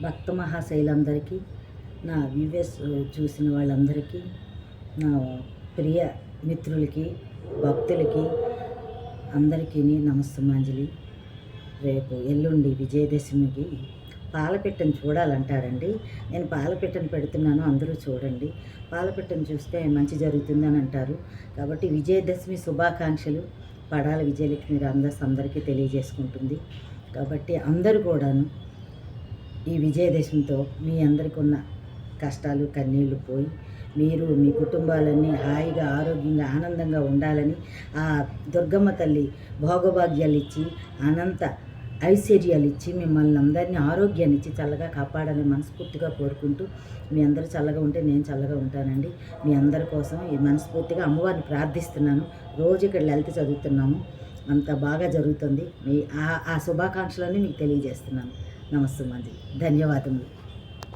భక్త మహాశైలందరికీ, నా వ్యూవర్స్ చూసిన వాళ్ళందరికీ, నా ప్రియ మిత్రులకి, భక్తులకి అందరికీ నమస్సుమాంజలి. రేపు ఎల్లుండి విజయదశమికి పాలపిట్టను చూడాలంటారండి. నేను పాలపిట్టను పెడుతున్నాను, అందరూ చూడండి. పాలపిట్టను చూస్తే మంచి జరుగుతుందని అంటారు. కాబట్టి విజయదశమి శుభాకాంక్షలు పడాల విజయలక్ష్మి రామదాస్ అందరికీ తెలియజేసుకుంటుంది. కాబట్టి అందరూ కూడాను ఈ విజయదశమితో మీ అందరికీ ఉన్న కష్టాలు కన్నీళ్లు పోయి మీరు మీ కుటుంబాలన్నీ హాయిగా ఆరోగ్యంగా ఆనందంగా ఉండాలని ఆ దుర్గమ్మ తల్లి భోగభాగ్యాలు ఇచ్చి అనంత ఐశ్వర్యాలు ఇచ్చి మిమ్మల్ని అందరినీ ఆరోగ్యాన్ని ఇచ్చి చల్లగా కాపాడాలని మనస్ఫూర్తిగా కోరుకుంటూ మీ అందరూ చల్లగా ఉంటే నేను చల్లగా ఉంటానండి. మీ అందరి కోసం ఈ మనస్ఫూర్తిగా అమ్మవారిని ప్రార్థిస్తున్నాను. రోజు ఇక్కడ లలిత చదువుతున్నాము, అంత బాగా జరుగుతుంది. మీ ఆ శుభాకాంక్షలన్నీ మీకు తెలియజేస్తున్నాను. నమస్తే మంది, ధన్యవాదములు.